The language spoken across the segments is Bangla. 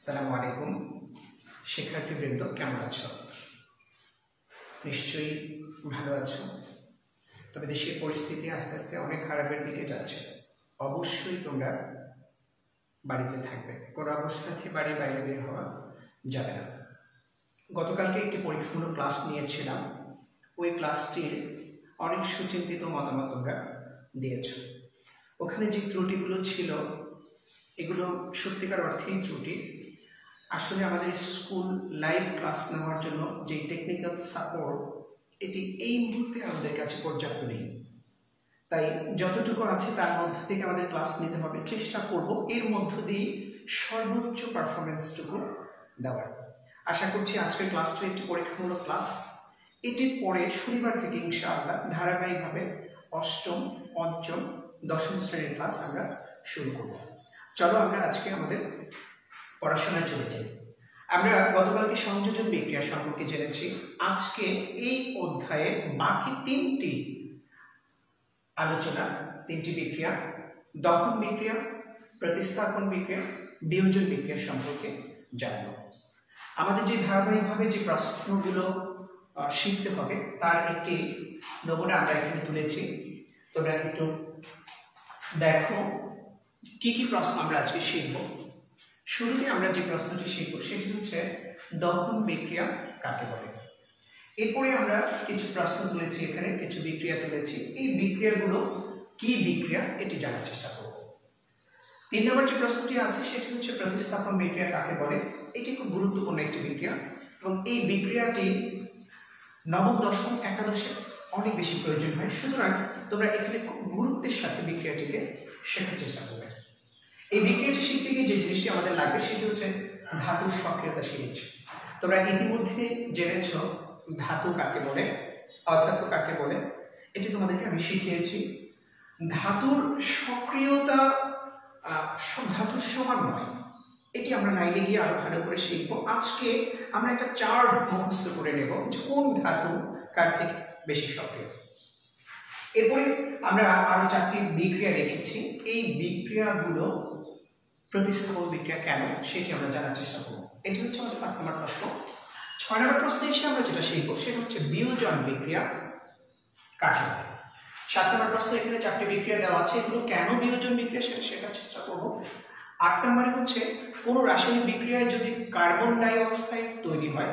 আসসালামু আলাইকুম শিক্ষার্থীবৃন্দ, কেমন আছো? নিশ্চয়ই ভালো আছো। তবে দেশের পরিস্থিতি আস্তে আস্তে অনেক খারাপের দিকে যাচ্ছে। অবশ্যই তোমরা বাড়িতে থাকবে, কোনো অবস্থাতে বাড়ির বাইরে বের হওয়া যাবে না। গতকালকে একটি পরীক্ষামূলক ক্লাস নিয়েছিলাম। ওই ক্লাসটির অনেক সুচিন্তিত মতামত তোমরা দিয়েছ। ওখানে যে ত্রুটিগুলো ছিল এগুলো সত্যিকার অর্থেই ত্রুটি। আসলে আমাদের স্কুল লাইভ ক্লাস নেওয়ার জন্য যে টেকনিক্যাল সাপোর্ট এটি এই মুহূর্তে আমাদের কাছে পর্যাপ্ত নেই। তাই যতটুকু আছে তার মধ্য থেকে আমাদের ক্লাস নিতে হবে, চেষ্টা করব এর মধ্য দিয়ে সর্বোচ্চ পারফরমেন্সটুকু দেওয়ার। আশা করছি আজকের ক্লাসটা একটি পরীক্ষামূলক ক্লাস। এটির পরে শনিবার থেকে ইনশাআল্লাহ ধারাবাহিকভাবে অষ্টম, পঞ্চম, দশম শ্রেণীর ক্লাস আমরা শুরু করব। চলো আমরা আজকে আমাদের পড়াশোনায় চলে যাই। আমরা গতকালকে সংযোজন বিক্রিয়া সম্পর্কে জেনেছি। আজকে এই অধ্যায়ে বাকি তিনটি আলোচনা, তিনটি বিক্রিয়া, দহন বিক্রিয়া, প্রতিস্থাপন বিক্রিয়া, বিয়োজন বিক্রিয়া সম্পর্কে জানব। আমাদের যে ধারাবাহিকভাবে যে প্রশ্নগুলো শিখতে হবে তার একটি নমুনা আমরা এখানে তুলেছি। তোমরা একটু দেখো কি কি প্রশ্ন আমরা আজকে শিখব। শুরুতে আমরা যে প্রশ্নটি শিখব সেটি হচ্ছে দহন বিক্রিয়া কাকে বলে। এরপরে আমরা কিছু প্রশ্ন তুলেছি, এখানে কিছু বিক্রিয়া তুলেছি। এই বিক্রিয়াগুলো কি বিক্রিয়া এটি জানার চেষ্টা করব। 3 নম্বর যে প্রশ্নটি আছে সেটি হচ্ছে প্রতিস্থাপন বিক্রিয়া কাকে বলে। এটি খুব গুরুত্বপূর্ণ একটি বিক্রিয়া এবং এই বিক্রিয়াটি নবম, দশম, একাদশে অনেক বেশি প্রয়োজন হয়। সুতরাং তোমরা এখানে খুব গুরুত্বের সাথে বিক্রিয়াটিকে শেখার চেষ্টা করবে। এই বিক্রিয়াটি শিখতে গিয়ে যে জিনিসটি আমাদের লাগবে সেটি হচ্ছে ধাতুর সক্রিয়তা সিরিজ। তোমরা ইতিমধ্যে জেনেছ ধাতু কাকে বলে, অধাতু কাকে বলে। এটি তোমাদেরকে আমি শিখিয়েছি। ধাতুর সক্রিয়তা সব ধাতুর সমান নয়, এটি আমরা লাইনে গিয়ে আরো ভালো করে শিখব। আজকে আমরা একটা চার্ট মুখস্থ করে নেব যে কোন ধাতু কার থেকে বেশি সক্রিয়। এরপরে আমরা আরো 4টি বিক্রিয়া রেখেছি। এই বিক্রিয়াগুলো প্রতিস্থাপন বিক্রিয়া কেন সেটি আমরা জানার চেষ্টা করব। এটি হচ্ছে আমাদের 5 নম্বর প্রশ্ন। 6 নম্বর প্রশ্নে এসে আমরা যেটা শিখব সেটা হচ্ছে বিয়োজন বিক্রিয়া কাকে বলে। 7 নম্বর প্রশ্নে এখানে 4টি বিক্রিয়া দেওয়া আছে, এগুলো কেন বিয়োজন বিক্রিয়া সেটা শেখার চেষ্টা করব। 8 নম্বরে হচ্ছে কোনো রাসায়নিক বিক্রিয়ায় যদি কার্বন ডাই অক্সাইড তৈরি হয়,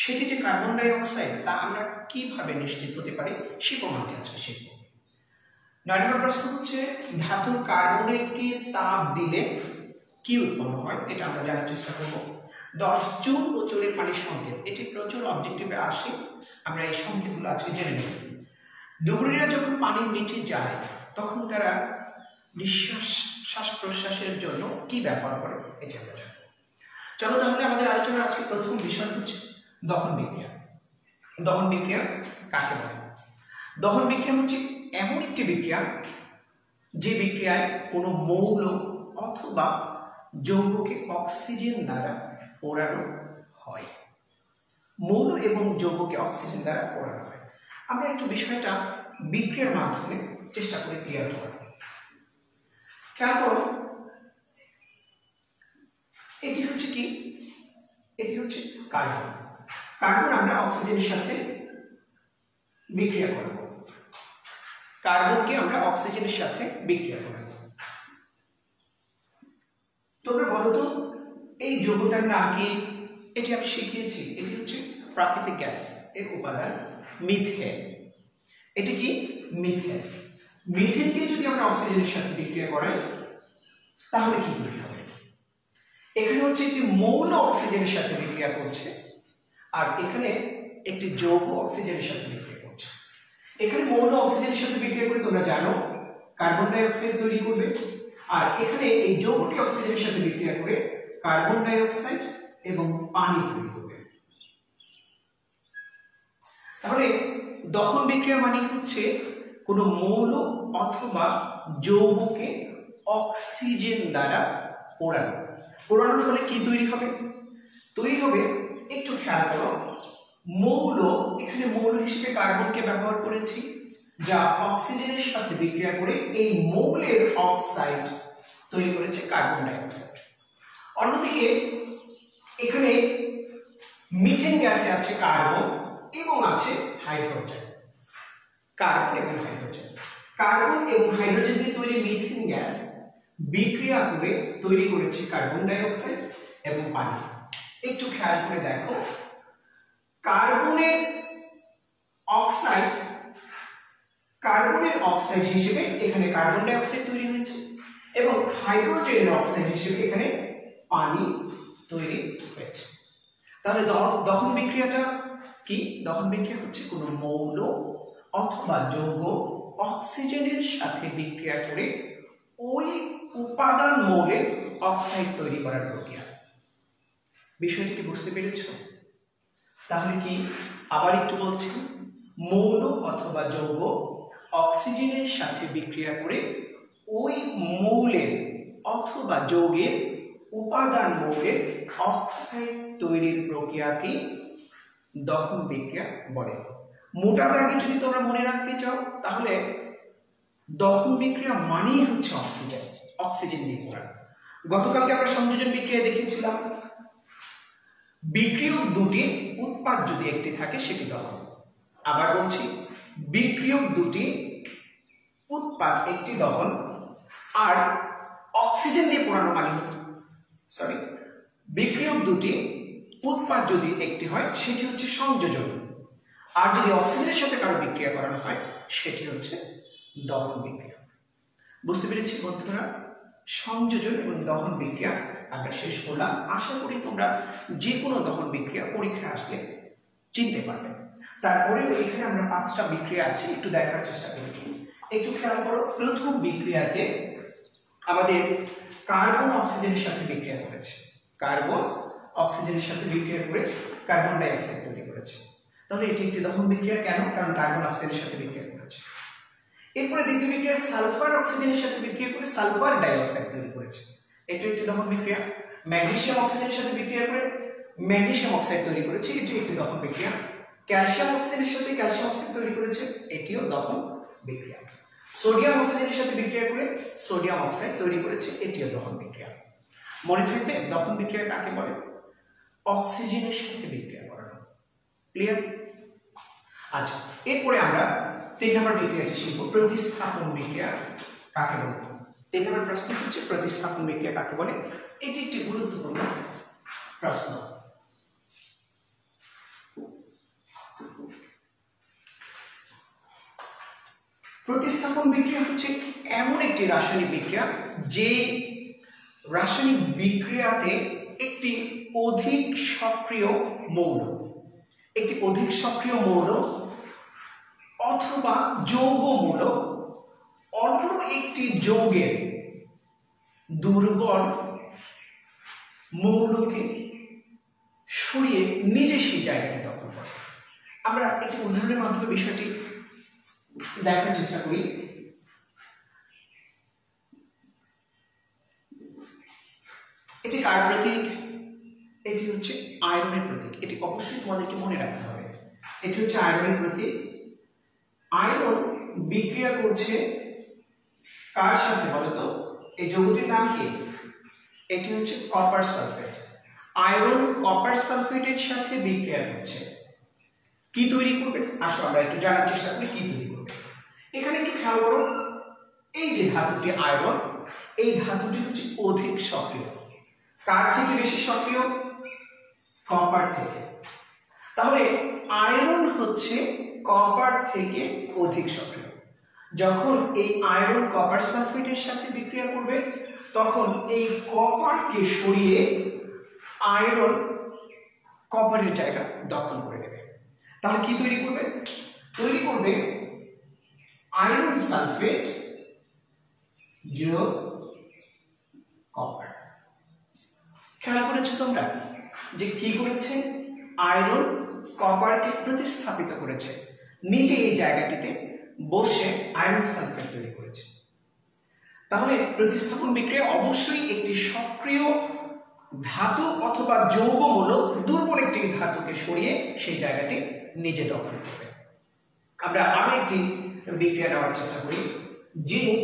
সেটি যে কার্বন ডাই অক্সাইড তা আমরা কিভাবে নিশ্চিত হতে পারি সেই প্রমাণটি আজকে শিখব। 9 নম্বর প্রশ্ন হচ্ছে ধাতুর কার্বনেটকে তাপ দিলে কি উৎপন্ন হয়, এটা আমরা জানার চেষ্টা করব। 10 চুন ও চুনের পানির সংকেত, এটি প্রচুর অবজেক্টিভে আসে, আমরা এই সংকেতগুলো আজকে জেনে নেব। ডুবুরিরা যখন পানির নিচে যায় তখন তারা শ্বাস প্রশ্বাসের জন্য কি ব্যবহার করে এটি আমরা জানব। চলো তাহলে আমাদের আলোচনার আজকে প্রথম বিষয় হচ্ছে দহন বিক্রিয়া। দহন বিক্রিয়া কাকে বলে? দহন বিক্রিয়া হচ্ছে এমন একটি বিক্রিয়া যে বিক্রিয়ায় কোনো মৌল অথবা যৌগকে অক্সিজেন দ্বারা পোড়ানো হয়। মৌল এবং যৌগকে অক্সিজেন দ্বারা পোড়ানো হয়। আমরা একটু বিষয়টা বিক্রিয়ার মাধ্যমে চেষ্টা করে ক্লিয়ার করার। খেয়াল করো, এটি হচ্ছে কি? এটি হচ্ছে কার্বন। কার্বন আমরা অক্সিজেনের সাথে বিক্রিয়া করব। কার্বনকে আমরা অক্সিজেনের সাথে বিক্রিয়া করব। তোমরা বলো তো এই যৌগটার নাম কি? এটি আমি শিখিয়েছি। এটি হচ্ছে প্রাকৃতিক গ্যাস এর উপাদান মিথেন। এটি কি? মিথেন। মিথেনকে যদি আমরা অক্সিজেনের সাথে বিক্রিয়া করাই তাহলে কি তৈরি হবে? এখানে হচ্ছে একটি মৌল অক্সিজেনের সাথে বিক্রিয়া করছে আর এখানে একটি যৌগ অক্সিজেনের সাথে বিক্রিয়া করছে। এখানে মৌল অক্সিজেনের সাথে বিক্রিয়া করে তোমরা জানো কার্বন ডাই অক্সাইড তৈরি করবে, আর এখানে এই যৌগটি অক্সিজেনের সাথে বিক্রিয়া করে কার্বন ডাই অক্সাইড এবং পানি তৈরি করবে। তাহলে দহন বিক্রিয়া মানে হচ্ছে কোনো মৌল অথবা যৌগকে অক্সিজেন দ্বারা পোড়ানো। পোড়ানোর ফলে কি তৈরি হবে? তৈরি হবে, একটু খেয়াল করো, মৌল, এখানে মৌল হিসেবে কার্বনকে ব্যবহার করেছি যা অক্সিজেনের সাথে বিক্রিয়া করে এই মৌলের অক্সাইড তৈরি করেছে কার্বন ডাই অক্সাইড। অন্যদিকে মিথেন গ্যাসে আছে কার্বন এবং আছে হাইড্রোজেন। কার্বন এবং হাইড্রোজেন, কার্বন এবং হাইড্রোজেন দিয়ে তৈরি মিথেন গ্যাস বিক্রিয়া করে তৈরি করেছে কার্বন ডাই অক্সাইড এবং পানি। একটু খেয়াল করে দেখো, কার্বনের অক্সাইড হিসেবে এখানে কার্বন ডাই অক্সাইড তৈরি হয়েছে এবং হাইড্রোজেনের অক্সাইড হিসেবে এখানে পানি তৈরি হয়েছে। তাহলে দহন বিক্রিয়াটা কি? দহন বিক্রিয়া হচ্ছে কোনো মৌল অথবা যৌগ অক্সিজেনের সাথে বিক্রিয়া করে ওই উপাদান মৌলের অক্সাইড তৈরি করার প্রক্রিয়া। বিষয়টি কি বুঝতে পেরেছো? তাহলে কি আবার একটু বলছি, মৌল অথবা যৌগ অক্সিজেনের সাথে বিক্রিয়া করে ওই মৌলের অথবা যৌগের উপাদান মৌলের অক্সাইড তৈরির প্রক্রিয়াকে দহন বিক্রিয়া বলে। মোটা দাগে যদি তোমরা মনে রাখতে চাও তাহলে দহন বিক্রিয়া মানেই হচ্ছে অক্সিজেন দিয়ে করা। গতকালকে আমরা সংযোজন বিক্রিয়া দেখেছিলাম, বিক্রিয়ক দুটি, উৎপাদ যদি একটি থাকে সেটি দহন। আবার বলছি, বিক্রিয়ক দুটি, উৎপাদ একটি দহন, আর অক্সিজেন দিয়ে পোড়ানো মানে বিক্রিয়ক দুটি, উৎপাদ যদি একটি হয় সেটি হচ্ছে সংযোজন, আর যদি অক্সিজেনের সাথে কারো বিক্রিয়া করানো হয় সেটি হচ্ছে দহন বিক্রিয়া। বুঝতে পেরেছি বন্ধুরা? সংযোজন এবং দহন বিক্রিয়া আমরা শেষ করলাম। আশা করি তোমরা যে কোনো দহন বিক্রিয়া পরীক্ষা আসলে চিনতে পারবে। তারপরে এখানে আমরা 5টা বিক্রিয়া আছে, একটু দেখার চেষ্টা করি। একটু খেয়াল করো, প্রথম বিক্রিয়াতে আমাদের কার্বন অক্সিজেনের সাথে বিক্রিয়া করেছে, কার্বন অক্সিজেনের সাথে বিক্রিয়া করে কার্বন ডাই অক্সাইড তৈরি করেছে। তাহলে এটি একটি দহন বিক্রিয়া। কেন? কারণ কার্বন অক্সিজেনের সাথে বিক্রিয়া করেছে। এরপরে দ্বিতীয় বিক্রিয়া সালফার অক্সিজেনের সাথে বিক্রিয়া করে সালফার ডাই অক্সাইড তৈরি করেছে, এটি একটি দহন বিক্রিয়া। ম্যাগনেসিয়াম অক্সিজেনের সাথে বিক্রিয়া করে ম্যাগনেসিয়াম অক্সাইড তৈরি করেছে, এটি একটি দহন বিক্রিয়া। ক্যালসিয়াম অক্সিজেনের সাথে ক্যালসিয়াম অক্সাইড তৈরি করেছে, এটিও দহন বিক্রিয়া। সোডিয়াম অক্সিজেনের সাথে বিক্রিয়া করে সোডিয়াম অক্সাইড তৈরি করেছে, এটিও দহন বিক্রিয়া। মনে থাকবে দহন বিক্রিয়া কাকে বলে? অক্সিজেনের সাথে বিক্রিয়া করানো। ক্লিয়ার? আচ্ছা, এরপরে আমরা 3 নম্বর বিক্রিয়াটি শিখব, প্রতিস্থাপন বিক্রিয়া কাকে বলে। 3 নম্বর প্রশ্ন হচ্ছে প্রতিস্থাপন বিক্রিয়া কাকে বলে। এটি একটি গুরুত্বপূর্ণ প্রশ্ন। প্রতিস্থাপন বিক্রিয়া হচ্ছে এমন একটি রাসায়নিক বিক্রিয়া যে রাসায়নিক বিক্রিয়াতে একটি অধিক সক্রিয় মৌল অথবা যৌগমূল অন্য একটি যৌগের দুর্বল মৌলকে সরিয়ে নিজে সেই জায়গাটি দখল করে। আমরা একটি উদাহরণের মাধ্যমে বিষয়টি দেখার চেষ্টা করি। এটি কার প্রতীক? এটি হচ্ছে আয়রনের প্রতীক। এটি অবশ্যই তোমাদেরকে মনে রাখতে হবে। এটি হচ্ছে আয়রনের প্রতীক। আয়রন বিক্রিয়া করছে কার সাথে বলতো? এই যৌগটির নাম কি? এটি হচ্ছে কপার সালফেট। আয়রন কপার সালফেটের সাথে বিক্রিয়া করছে, কি তৈরি করবে? আসো আমরা একটু জানার চেষ্টা করি কি তৈরি করবে। এখানে একটু খেয়াল করো, এই যে ধাতুটি আয়রন, এই ধাতুটি হচ্ছে অধিক সক্রিয়। কার থেকে বেশি সক্রিয়? কপার থেকে। তাহলে আয়রন হচ্ছে কপার থেকে অধিক সক্রিয়। যখন এই আয়রন কপার সালফেটের সাথে বিক্রিয়া করবে তখন এই কপারকে সরিয়ে আয়রন কপারের জায়গা দখল করে নেবে। তাহলে কি তৈরি করবে? তৈরি করবে আয়রন সালফেট যোগ কপার। খেয়াল করেছো তোমরা যে কি করেছে? আয়রন কপারকে প্রতিস্থাপিত করেছে, নিজে এই জায়গাটিতে বসে আয়রন সালফেট তৈরি করেছে। তাহলে প্রতিস্থাপন বিক্রিয়া অবশ্যই একটি সক্রিয় ধাতু অথবা যৌগমূলক দুর্বল একটি ধাতুকে সরিয়ে সেই জায়গাটি নিজে দখল করবে। আমরা আরো একটি বিক্রিয়া নেওয়ার চেষ্টা করি। জিঙ্ক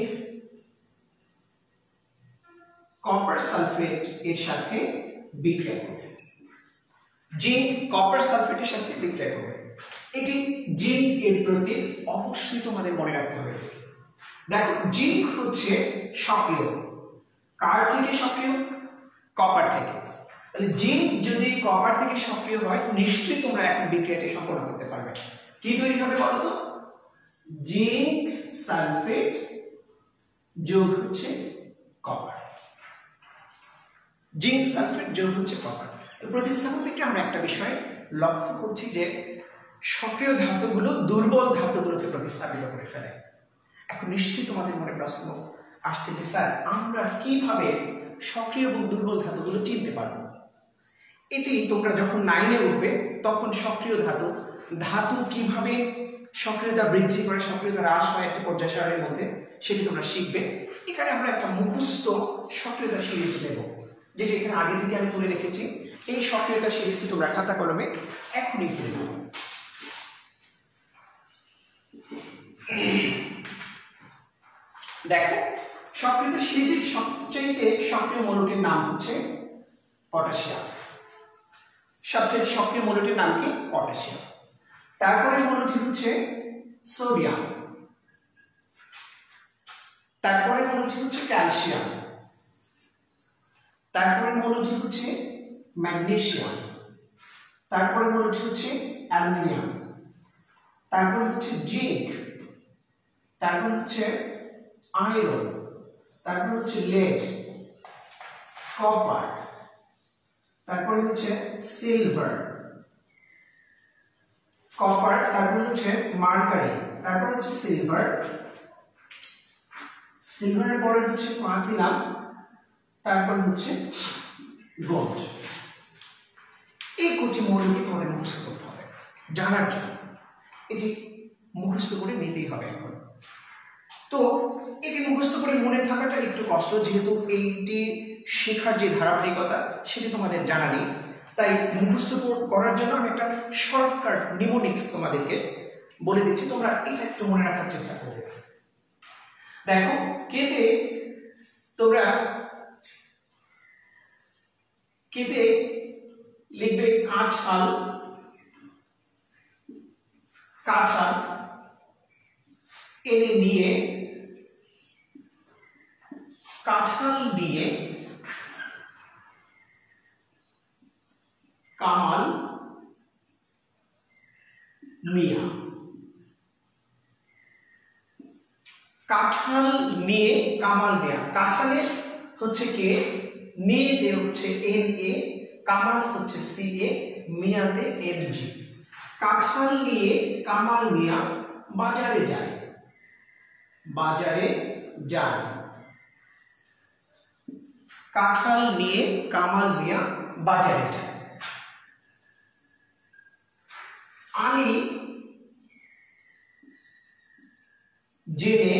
কপার সালফেট এর সাথে বিক্রিয়া করবে। জিঙ্ক কপার সালফেটের সাথে বিক্রিয়া করবে। এটি জিঙ্ক এর প্রতি অবশ্যই তোমাদের মনে রাখতে হবে। দেখো জিঙ্ক হচ্ছে সক্রিয়, কার থেকে সক্রিয়? কপার থেকে। তাহলে জিঙ্ক যদি কপার থেকে সক্রিয় হয় নিশ্চয়ই তোমরা এখন বিক্রিয়াটি সম্পন্ন করতে পারবে। কি তৈরি হবে বলতো? জিঙ্ক সালফেট যোগ হচ্ছে কপার, জিঙ্ক সালফেট যোগ হচ্ছে কপার। প্রতিস্থাপন বিক্রিয়া আমরা একটা বিষয় লক্ষ্য করছি যে সক্রিয় ধাতুগুলো দুর্বল ধাতুগুলোকে প্রতিস্থাপিত করে ফেলে। এখন নিশ্চয়ই তোমাদের মনে প্রশ্ন আসছে যে স্যার আমরা কিভাবে সক্রিয় এবং দুর্বল ধাতুগুলো চিনতে পারবো? এটি তোমরা যখন 9-এ উঠবে তখন সক্রিয় ধাতু কিভাবে সক্রিয়তা বৃদ্ধি করে সক্রিয়তা হ্রাস হয় একটা পর্যায় সারণীর মধ্যে সেটি তোমরা শিখবে। এখানে আমরা একটা মুখস্থ সক্রিয়তা সিরিজ নেব, যেটি এখানে আগে থেকে আমি তুলে রেখেছি। এই সক্রিয়তা সিরিজটি তোমরা খাতা কলমে এখনই তুলে নেব। দেখো সক্রিয়তা সিরিজের সবচেয়ে সক্রিয় মৌলটির নাম হচ্ছে পটাশিয়াম। সবচেয়ে সক্রিয় মৌলটির নাম কি? পটাশিয়াম। তারপরে মৌলটি হচ্ছে সোডিয়াম, তারপরে মৌলটি হচ্ছে ক্যালসিয়াম, তারপরে মৌলটি হচ্ছে ম্যাগনেসিয়াম, তারপরে মৌলটি হচ্ছে অ্যালুমিনিয়াম, তারপরে হচ্ছে জিঙ্ক, তারপর হচ্ছে আয়রন, তারপর হচ্ছে lead, কপার, তারপর হচ্ছে সিলভার, কপার, তারপর হচ্ছে মার্কারি, তারপর হচ্ছে সিলভার, সিলভারের পরে হচ্ছে প্লাটিনাম, তারপর হচ্ছে গোল্ড। এই কোটি মৌলটি তোমাদের মুখস্থ করতে হবে জানার জন্য, এটি মুখস্থ করে নিতেই হবে। এখন তো এটি মুখস্থ করে মনে থাকাটা একটু কষ্ট, যেহেতু এইটি শেখার যে ধারাবাহিকতা সেটি তোমাদের জানা নেই, তাই মুখস্থ করার জন্য আমি একটা শর্টকাট নিমোনিক্স তোমাদেরকে বলে দিচ্ছি, তোমরা এটা একটু মনে রাখার চেষ্টা করবে। দেখো কেতে তোমরা কেতে লিখবে কাঁঠাল, কাঁঠাল এনে নিয়ে, কাঁঠাল দিয়ে কামাল মিয়া, কাঁঠাল নিয়ে কামাল মিয়া। কাঁঠালে হচ্ছে কে, নিয়েতে হচ্ছে NA, কামাল হচ্ছে CA, মিয়াতে MG। কাঁঠাল নিয়ে কামাল মিয়া বাজারে যায়, বাজারে যায়। কাঁঠাল নিয়ে কামাল মিয়া বাজারে যায়। আলী জেনে,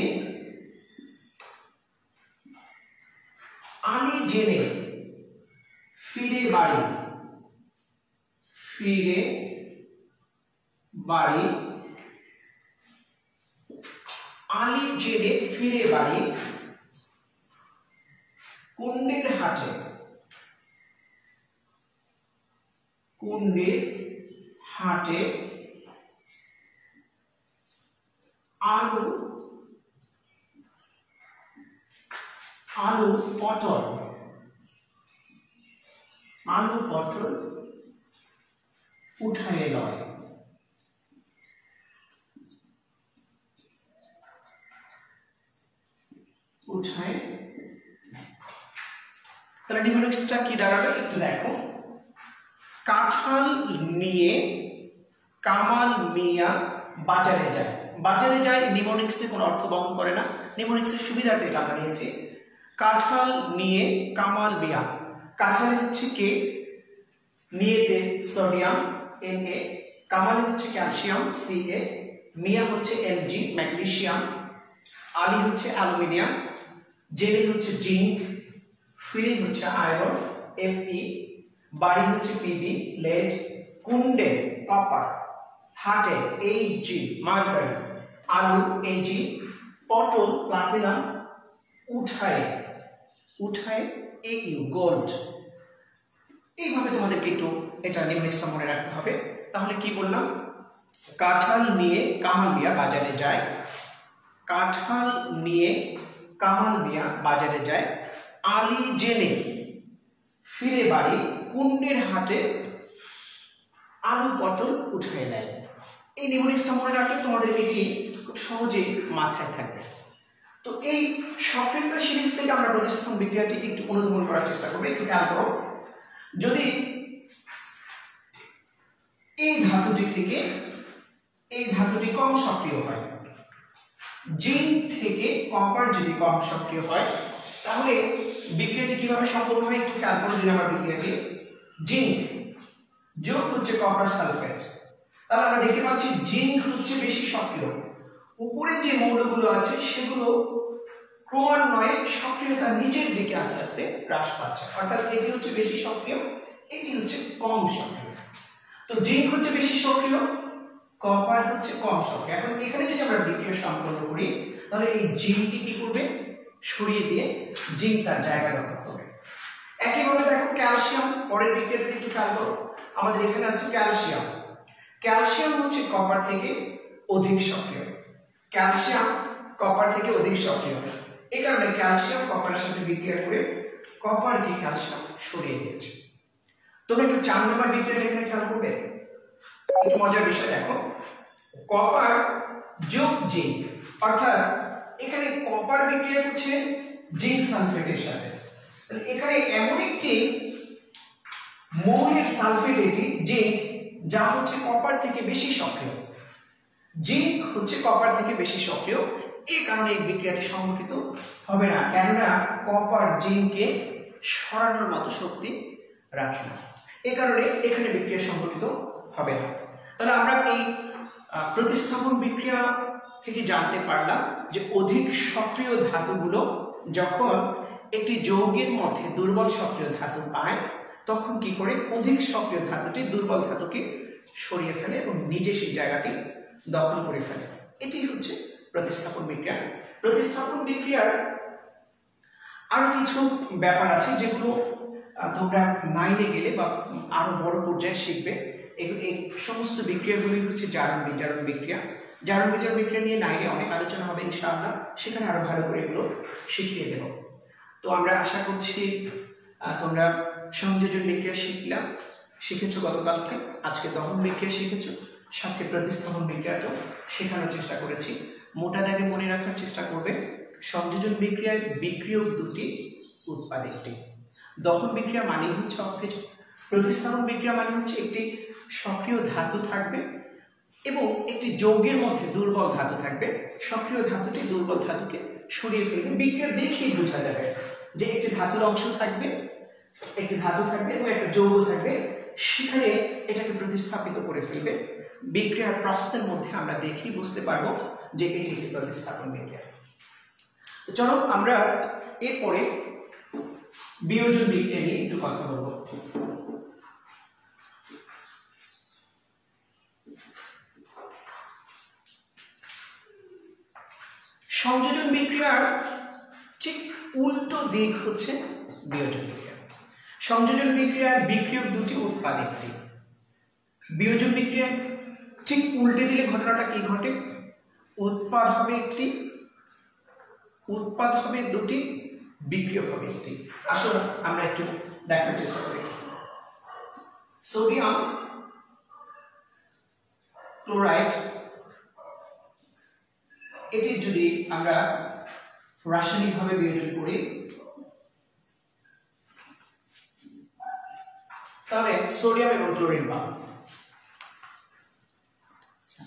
আলী জেনে ফিরে বাড়ি, ফিরে বাড়ি। আলী জেনে ফিরে বাড়ি কুণ্ডের হাটে, কুণ্ডের হাটে আলু, আলু পটল, আলু পটল উঠায় লয়। উঠায়, তাহলে নিমোনিক্সটা কি দাঁড়াবে একটু দেখো। কাঁঠাল নিয়ে কামাল মিয়া বাজারে যায়। বাজারে যায় নিমোনিক্সে কোনো অর্থ বহন করে না, নিমোনিক্সের সুবিধাতে এটা আমরা নিয়েছি। কাঁঠাল নিয়ে কামাল মিয়া, কাঁঠাল হচ্ছে কে, নিয়েতে সোডিয়াম Na, কামাল হচ্ছে ক্যালসিয়াম Ca, মিয়া হচ্ছে Mg ম্যাগনেসিয়াম, আলী হচ্ছে অ্যালুমিনিয়াম, জেনে হচ্ছে জিঙ্ক, ফিরে হচ্ছে আয়রন Fe, বাড়ি হচ্ছে Pb lead, কুণ্ডে কপার, হাটে Ag মার্কারি, আলু Ag, পটল প্লাটিনাম, উঠায়, উঠায় Au গোল্ড। এইভাবে তোমাদেরকে একটু এটা নিয়মিত মনে রাখতে হবে। তাহলে কি বললাম, কাঁঠাল নিয়ে কামাল মিয়া বাজারে যায়, কাঁঠাল নিয়ে কামাল মিয়া বাজারে যায়, আলী জেনে ফিরে বাড়ি, কুন্ডের হাটে আলু পটল উঠে নেয়। এই নিউমেরিক্সটা মনে রাখলে তোমাদের এটি খুব সহজেই মাথায় থাকবে। তো এই সক্রিয়তা সিরিজ থেকে আমরা প্রতিস্থাপন বিক্রিয়াটি একটু অনুধাবন করার চেষ্টা করবো। একটু খেয়াল করো, যদি এই ধাতুটি থেকে এই ধাতুটি কম সক্রিয় হয়, জিঙ্ক থেকে কপার যদি কম সক্রিয় হয়, তাহলে বিক্রিয়াটি কিভাবে সম্পন্ন হয় একটু খেয়াল করো। যদি আমরা বিক্রিয়াটি জিঙ্ক যোগ হচ্ছে কপার সালফেট, তাহলে আমরা দেখতে পাচ্ছি জিঙ্ক হচ্ছে বেশি সক্রিয়। উপরে যে মৌলগুলো আছে সেগুলো ক্রমান্বয়ে সক্রিয়তা নিচের দিকে আস্তে আস্তে হ্রাস পাচ্ছে, অর্থাৎ এটি হচ্ছে বেশি সক্রিয়, এটি হচ্ছে কম সক্রিয়। তো জিঙ্ক হচ্ছে বেশি সক্রিয়, কপার হচ্ছে কম সক্রিয়। এখন এখানে যদি আমরা বিক্রিয়া সম্পন্ন করি, তাহলে এই জিঙ্কটি কি করবে, সরিয়ে দিয়ে জিঙ্ক তার জায়গা দখল করবে। একইভাবে দেখো ক্যালসিয়াম, পরের বিক্রিয়াটা একটু খেয়াল করো, আমাদের এখানে আছে ক্যালসিয়াম। ক্যালসিয়াম হচ্ছে কপার থেকে অধিক সক্রিয়, ক্যালসিয়াম কপার থেকে অধিক সক্রিয়। এই কারণে ক্যালসিয়াম কপারের সাথে বিক্রিয়া করে কপারকে ক্যালসিয়াম সরিয়ে দিয়েছে। তোমরা একটু 4 নম্বর বিক্রিয়াটা এখানে খেয়াল করবে, একটু মজার বিষয় দেখো, কপার যোগ জিঙ্ক, অর্থাৎ এখানে কপার বিক্রিয়া করছে জিঙ্ক সালফেটের সাথে। তাহলে এখানে এমন একটি মৌলের সালফেট এটি জিঙ্ক, যা হচ্ছে কপার থেকে বেশি সক্রিয়। জিঙ্ক হচ্ছে কপার থেকে বেশি সক্রিয়, এই কারণে এই বিক্রিয়াটি সংঘটিত হবে না, কেননা কপার জিঙ্ককে সরানোর মতো শক্তি রাখে না, এই কারণে এখানে বিক্রিয়া সংঘটিত হবে না। তাহলে আমরা এই প্রতিস্থাপন বিক্রিয়া থেকে জানতে পারলাম যে অধিক সক্রিয় ধাতুগুলো যখন একটি যৌগের মধ্যে দুর্বল সক্রিয় ধাতু পায়, তখন কি করে অধিক সক্রিয় ধাতুটি দুর্বল ধাতুকে সরিয়ে ফেলে এবং নিজে সেই জায়গাটি দখল করে ফেলে। এটি হচ্ছে প্রতিস্থাপন বিক্রিয়া। প্রতিস্থাপন বিক্রিয়ার আরো কিছু ব্যাপার আছে যেগুলো তোমরা 9-এ গেলে বা আরো বড় পর্যায়ে শিখবে। এই সমস্ত বিক্রিয়াগুলি হচ্ছে জারণ বিজারণ বিক্রিয়া। জারণ বিজারণ বিক্রিয়া নিয়ে 9-এ অনেক আলোচনা হবে ইনশাআল্লাহ, সেখানে আরো ভালো করে এগুলো শিখিয়ে দেব। তো আমরা আশা করছি তোমরা সংযোজন বিক্রিয়া শিখেছো গতকালকে, আজকে দহন বিক্রিয়া শিখেছো, সাথে প্রতিস্থাপন বিক্রিয়াটাও শেখানোর চেষ্টা করেছি। মোটা দাগে মনে রাখার চেষ্টা করবে, সংযোজন বিক্রিয়ায় বিক্রিয়ক দুটি, উৎপাদ একটি। দহন বিক্রিয়া মানে হচ্ছে অক্সিজেন, প্রতিস্থাপন বিক্রিয়া মানে হচ্ছে একটি সক্রিয় ধাতু থাকবে এবং একটি যৌগের মধ্যে দুর্বল ধাতু থাকবে, সক্রিয় ধাতুটি দুর্বল ধাতুকে সরিয়ে ফেলবে। বিক্রিয়া দেখেই বোঝা যাবে যে একটি ধাতুর অংশ থাকবে, একটি ধাতু থাকবে এবং একটা যৌগ থাকবে, সেখানে এটাকে প্রতিস্থাপিত করে ফেলবে। বিক্রিয়ার প্রশ্নের মধ্যে আমরা দেখেই বুঝতে পারবো যে এটি একটি প্রতিস্থাপন বিক্রিয়া। তো চলো আমরা এরপরে বিয়োজন বিক্রিয়া নিয়ে একটু কথা বলবো। সংযোজন বিক্রিয়ার ঠিক উল্টো দিক হচ্ছে বিয়োজন বিক্রিয়া। সংযোজন বিক্রিয়ায় বিক্রিয়ক দুটি, উৎপাদ একটি। বিয়োজন বিক্রিয়ায় ঠিক উল্টে দিলে ঘটনাটা কি ঘটে, উৎপাদ হবে একটি, উৎপাদ হবে দুটি, বিক্রিয়ক হবে একটি। আসলে আমরা একটু দেখার চেষ্টা করি। সোডিয়াম ক্লোরাইড, এটি যদি আমরা রাসায়নিকভাবে বিয়োজন করি, তাহলে সোডিয়াম এবং ক্লোরিন পাবো,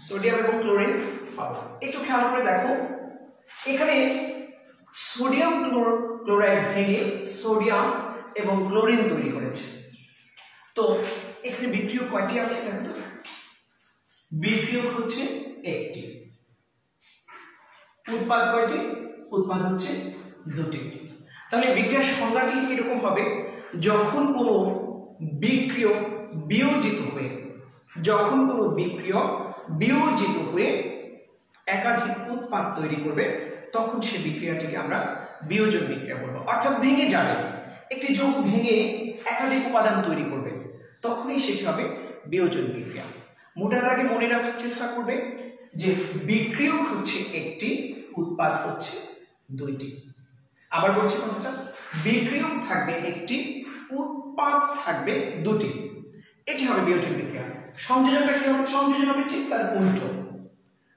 সোডিয়াম এবং ক্লোরিন পাবো। একটু খেয়াল করে দেখো, এখানে সোডিয়াম ক্লোরাইড ভেঙে সোডিয়াম এবং ক্লোরিন তৈরি করেছে। তো এখানে বিক্রিয়ক কয়টি আছে দেখো, বিক্রিয়ক হচ্ছে একটি। উৎপাদ কয়টি, উৎপাদ হচ্ছে দুটি। তাহলে বিক্রিয়ার সংজ্ঞাটি এরকম হবে, যখন কোনো বিক্রিয়ক বিয়োজিত হয়ে, যখন কোনো বিক্রিয়ক বিয়োজিত হয়ে একাধিক উৎপাদ তৈরি করবে, তখন সেই বিক্রিয়াটিকে আমরা বিয়োজন বিক্রিয়া বলবো। অর্থাৎ ভেঙে যাবে, একটি যৌগ ভেঙে একাধিক উপাদান তৈরি করবে, তখনই সেটি হবে বিয়োজন বিক্রিয়া। মোটা দাগে মনে রাখার চেষ্টা করবে যে বিক্রিয়ক হচ্ছে একটি, উৎপাদ হচ্ছে দুইটি। আবার বলছি কথাটা, বিক্রিয়ক থাকবে একটি, উৎপাদ থাকবে দুটি, এটি হবে বিয়োজন বিক্রিয়া। সংযোজনটা কি হবে? সংযোজন হবে ঠিক তার উল্টো,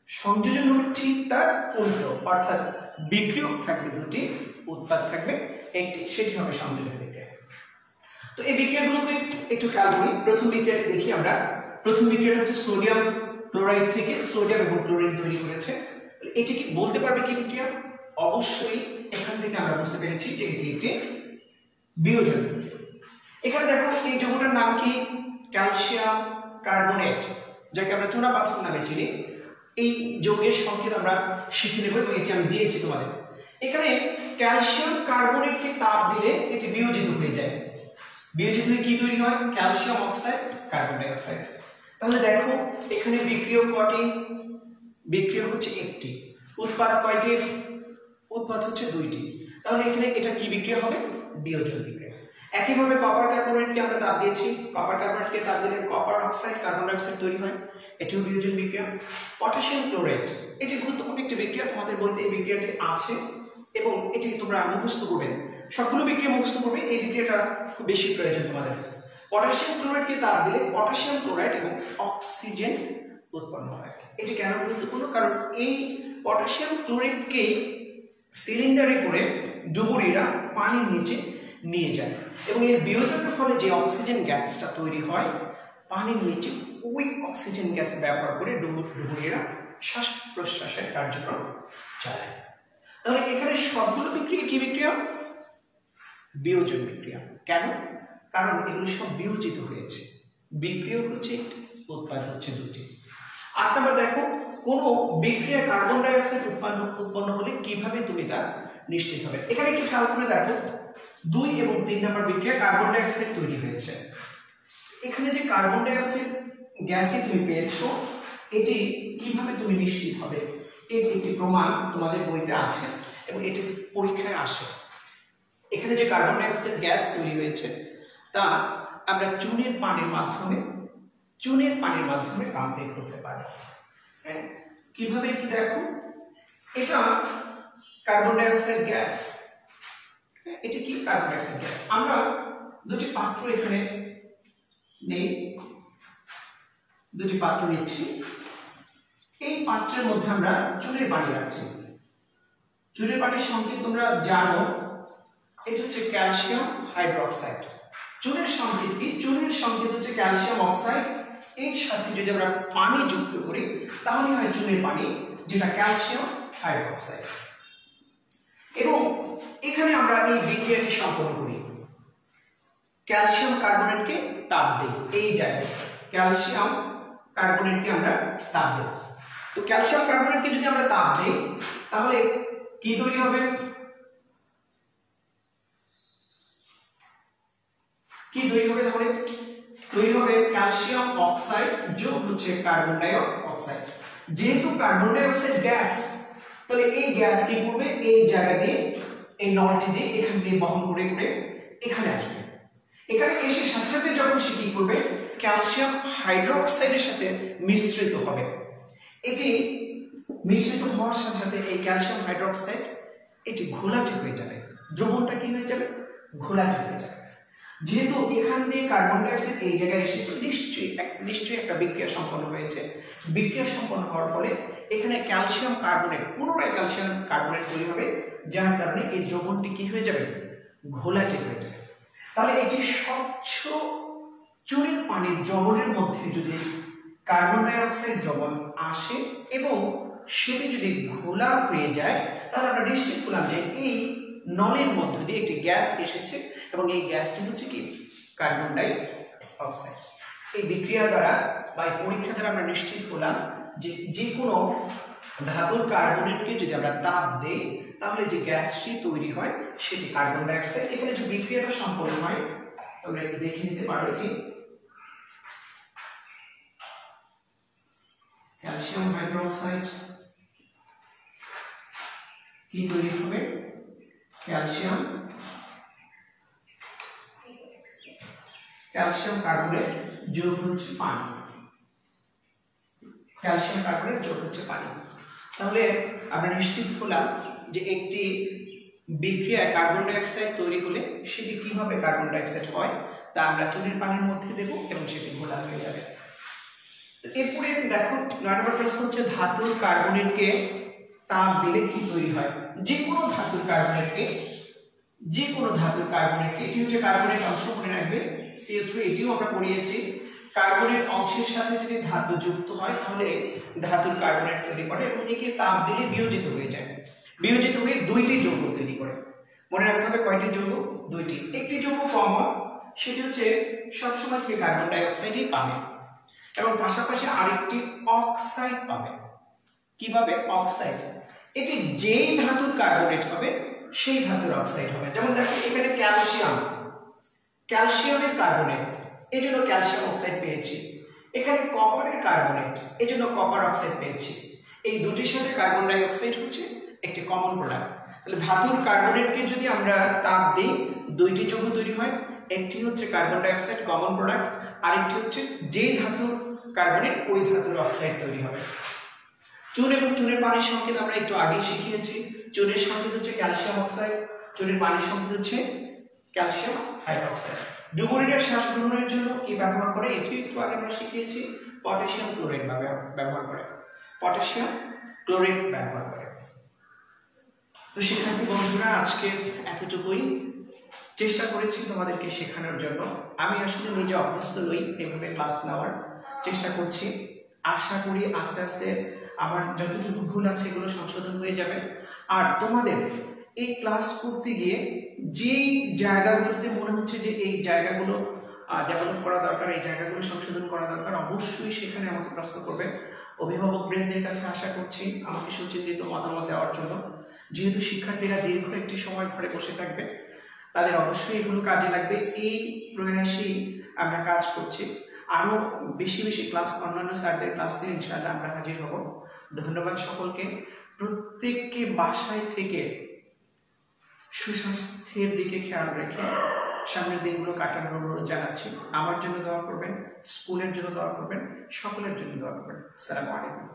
সংযোজন হবে ঠিক তার উল্টো, অর্থাৎ বিক্রিয়ক থাকবে দুটি, উৎপাদ থাকবে একটি, সেটি হবে সংযোজন বিক্রিয়া। তো এই বিক্রিয়াগুলোকে একটু খেয়াল করি। প্রথম বিক্রিয়াটি দেখি আমরা। প্রথম বিক্রিয়াটা হচ্ছে সোডিয়াম ক্লোরাইড থেকে সোডিয়াম এবং ক্লোরিন তৈরি করেছে। এটি কি বলতে পারবে কি বিক্রিয়া? অবশ্যই এখান থেকে আমরা বুঝতে পেরেছি যে এটি একটি বিয়োজন বিক্রিয়া। এখানে দেখো এই যৌগটার নাম কি? ক্যালসিয়াম কার্বনেট, যাকে আমরা চুনা পাথর নামে চিনি। এই যৌগের সংকেত আমরা শিখে নেব এবং এটি আমি দিয়েছি তোমাদের। এখানে ক্যালসিয়াম কার্বনেটকে তাপ দিলে এটি বিয়োজিত হয়ে যায়। বিয়োজিত হয়ে কি তৈরি হয়? Calcium oxide, carbon die oxide. তাহলে দেখো এখানে বিক্রিয়ক কয়টি? বিক্রিয়ক হচ্ছে একটি, উৎপাদ কয়টি? উৎপাদ হচ্ছে দুইটি। তাহলে এখানে এটা কি বিক্রিয়া হবে? বিয়োজন বিক্রিয়া। একইভাবে কপার কার্বনেটকে আমরা তাপ দিয়েছি, কপার কার্বনেটকে তাপ দিলে copper oxide, carbon die oxide তৈরি হয়, এটিও বিয়োজন বিক্রিয়া। পটাশিয়াম ক্লোরাইড, এটি গুরুত্বপূর্ণ একটি বিক্রিয়া, তোমাদের বইতে এই বিক্রিয়াটি আছে এবং এটি তোমরা মুখস্থ করবে। সবগুলো বিক্রিয়া মুখস্থ করবে, এই বিক্রিয়াটা খুব বেশি প্রয়োজন তোমাদের। পটাশিয়াম ক্লোরাইডকে তাপ দিলে পটাশিয়াম ক্লোরাইড এবং অক্সিজেন উৎপন্ন হয়। এটি কেন গুরুত্বপূর্ণ? কারণ এই পটাশিয়াম ক্লোরাইডকে সিলিন্ডারে করে ডুবুরিরা পানির নিচে নিয়ে যায় এবং এর বিয়োজনের ফলে যে অক্সিজেন গ্যাসটা তৈরি হয় পানির নিচে, ওই অক্সিজেন গ্যাস ব্যবহার করে ডুবুরিরা শ্বাস প্রশ্বাসের কার্যক্রম চালায়। তাহলে এখানে সবগুলো বিক্রিয়া কি বিক্রিয়া? বিয়োজন বিক্রিয়া। কেন? কারণ এগুলো সব বিয়োজিত হয়েছে। বিক্রিয়া হচ্ছে একটি, উৎপাদ হচ্ছে দুটি। 8 নম্বর দেখো, কোন বিক্রিয়া কার্বন ডাই অক্সাইড উৎপন্ন হলে কিভাবে তুমি তা নিশ্চিত হবে। এখানে একটু খেয়াল করে দেখো, 2 এবং 3 নম্বর বিক্রিয়া কার্বন ডাই অক্সাইড তৈরি হয়েছে। এখানে যে কার্বন ডাই অক্সাইড গ্যাসে তুমি পেয়েছো, এটি কিভাবে তুমি নিশ্চিত হবে? এর একটি প্রমাণ তোমাদের বইতে আছে এবং এটি পরীক্ষায় আসে। এখানে যে কার্বন ডাই অক্সাইড গ্যাস তৈরি হয়েছে তা আমরা চুনের পানির মাধ্যমে পাম্প করতে পারি। হ্যাঁ, কিভাবে? একটু দেখো, এটা কার্বন ডাই অক্সাইড গ্যাস, এটি কি? Carbon die oxide gas. আমরা দুটি পাত্র এখানে নেই, দুটি পাত্র নিচ্ছি। এই পাত্রের মধ্যে আমরা চুনের পানি রাখছি। চুনের পানির সংকেত তোমরা জানো, এটা হচ্ছে ক্যালসিয়াম হাইড্রোক্সাইড। চুনের সংকেত কি? চুনের সংকেত হচ্ছে ক্যালসিয়াম অক্সাইড, এর সাথে যদি আমরা পানি যুক্ত করি তাহলে হয় চুনের পানি, যেটা ক্যালসিয়াম হাইড্রোক্সাইড। এবং এখানে আমরা এই বিক্রিয়াটি সম্পন্ন করি। ক্যালসিয়াম কার্বনেটকে তাপ দেই, এই জায়গায় ক্যালসিয়াম কার্বনেটকে আমরা তাপ দেই। তো ক্যালসিয়াম কার্বনেটকে যদি আমরা তাপ দেই তাহলে কি তৈরি হবে? কি তৈরি হবে? তাহলে তৈরি হবে ক্যালসিয়াম অক্সাইড যোগ হচ্ছে কার্বন ডাই অক্সাইড। যেহেতু কার্বন ডাই অক্সাইড গ্যাস, তাহলে এই গ্যাস কি করবে? এই জায়গা দিয়ে, এই নলটি দিয়ে এখান দিয়ে বহন করে করে এখানে আসবে। এখানে এসে সাথে সাথে যখন সে কি করবে? ক্যালসিয়াম হাইড্রোক্সাইডের সাথে মিশ্রিত হবে। এটি মিশ্রিত হওয়ার সাথে সাথে এই ক্যালসিয়াম হাইড্রোক্সাইড এটি ঘোলাটে হয়ে যাবে। দ্রবণটা কি হয়ে যাবে? ঘোলাটে হয়ে যাবে। যেহেতু এখান দিয়ে কার্বন ডাই অক্সাইড এই জায়গায় এসেছে, নিশ্চয়ই একটা বিক্রিয়া সম্পন্ন হয়েছে। বিক্রিয়া সম্পন্ন হওয়ার ফলে এখানে ক্যালসিয়াম কার্বনেট, পুনরায় ক্যালসিয়াম কার্বনেট তৈরি হবে, যার কারণে এই দ্রবণটি কি হয়ে যাবে? ঘোলাটে হয়ে যাবে। তাহলে এটি স্বচ্ছ চুনের পানির দ্রবণের মধ্যে যদি কার্বন ডাই অক্সাইড দ্রবণ আসে এবং সেটি যদি ঘোলা হয়ে যায়, তাহলে আমরা নিশ্চিত করলাম যে এই নলের মধ্য দিয়ে একটি গ্যাস এসেছে এবং এই গ্যাসটি হচ্ছে কি? Carbon die oxide. এই বিক্রিয়া দ্বারা বা এই পরীক্ষা দ্বারা আমরা নিশ্চিত করলাম যে যে কোনো ধাতুর কার্বনেটকে যদি আমরা তাপ দেই তাহলে যে গ্যাসটি তৈরি হয় সেটি কার্বন ডাই অক্সাইড। এখানে যে বিক্রিয়াটা সম্পন্ন হয় তোমরা একটু দেখে নিতে পারো। এটি ক্যালসিয়াম হাইড্রোক্সাইড কি তৈরি হবে? ক্যালসিয়াম কার্বনেট যোগ হচ্ছে পানি, ক্যালসিয়াম কার্বনেট যোগ হচ্ছে পানি। তাহলে আমরা নিশ্চিত হলাম যে একটি বিক্রিয়ায় কার্বন ডাই অক্সাইড তৈরি হলে সেটি কিভাবে কার্বন ডাই অক্সাইড হয় তা আমরা চুনের পানির মধ্যে দেব এবং সেটি ঘোলা হয়ে যাবে। তো এরপরে দেখো 9 নম্বর প্রশ্ন হচ্ছে ধাতুর কার্বনেটকে তাপ দিলে কি তৈরি হয়? যে কোনো ধাতুর কার্বনেটকে এটি হচ্ছে কার্বনেট অংশ, মনে রাখবে CO3, এটিও আমরা পড়িয়েছি। কার্বনেট অংশের সাথে যদি ধাতু যুক্ত হয় তাহলে ধাতুর কার্বনেট তৈরি করে এবং একে তাপ দিলে বিয়োজিত হয়ে যায়, বিয়োজিত হয়ে দুইটি যৌগ তৈরি করে। মনে রাখতে হবে কয়টি যৌগ? দুইটি। একটি যৌগ কমন, সেটি হচ্ছে সবসময় কি কার্বন ডাই অক্সাইডই পাবে এবং পাশাপাশি আরেকটি অক্সাইড পাবে। কিভাবে? অক্সাইড। এটি যেই ধাতুর কার্বনেট হবে সেই ধাতুর অক্সাইড হবে। যেমন দেখো এখানে ক্যালসিয়ামের কার্বনেট, এজন্য ক্যালসিয়াম অক্সাইড পেয়েছি। এখানে কপারের কার্বনেট, এজন্য কপার অক্সাইড পেয়েছি। এই দুটির সাথে কার্বন ডাই অক্সাইড হচ্ছে একটি কমন প্রোডাক্ট। তাহলে ধাতুর কার্বনেটকে যদি আমরা তাপ দিই দুইটি যৌগ তৈরি হয়, একটি হচ্ছে carbon die oxide common product, আরেকটি হচ্ছে যেই ধাতুর কার্বনেট ওই ধাতুর অক্সাইড তৈরি হবে। চুন এবং চুনের পানির সংকেত আমরা একটু আগেই শিখিয়েছি। চুনের সংকেত হচ্ছে ক্যালসিয়াম অক্সাইড, চুনের পানির সংকেত হচ্ছে ক্যালসিয়াম হাইড্রোক্সাইড। ডুবোরিরা শ্বাস গ্রহণের জন্য কি ব্যবহার করে? এটি একটু আগে আমরা শিখিয়েছি, পটাশিয়াম ক্লোরাইড ব্যবহার করে, পটাশিয়াম ক্লোরাইড ব্যবহার করে। তো শিক্ষার্থী বন্ধুরা, আজকে এতটুকুই চেষ্টা করেছি তোমাদেরকে শেখানোর জন্য। আমি আসলে নিজে অভ্যস্ত নই এভাবে ক্লাস নেওয়ার, চেষ্টা করছি। আশা করি আস্তে আস্তে আমার যতটুকু ভুল আছে এগুলো সংশোধন হয়ে যাবে। আর তোমাদের এই ক্লাস করতে গিয়ে যেই জায়গাগুলোতে মনে হচ্ছে যে এই জায়গাগুলো ডেভেলপ করা দরকার, এই জায়গাগুলো সংশোধন করা দরকার, অবশ্যই সেখানে আমাকে প্রশ্ন করবে। অভিভাবক বৃন্দের কাছে আশা করছি আমাকে সুচিন্তিত মতামত দেওয়ার জন্য। যেহেতু শিক্ষার্থীরা দীর্ঘ একটি সময় ঘরে বসে থাকবে, তাদের অবশ্যই এগুলো কাজে লাগবে। এই প্রয়াসেই আমরা কাজ করছি। আরো বেশি বেশি ক্লাস অন্যান্য স্যারদের ক্লাস দিয়ে ইনশাআল্লাহ আমরা হাজির হব। ধন্যবাদ সকলকে। প্রত্যেককে বাসায় থেকে সুস্বাস্থ্যের দিকে খেয়াল রেখে সামনের দিনগুলো কাটানোর অনুরোধ জানাচ্ছি। আমার জন্য দোয়া করবেন, স্কুলের জন্য দোয়া করবেন, সকলের জন্য দোয়া করবেন। আসসালামু আলাইকুম।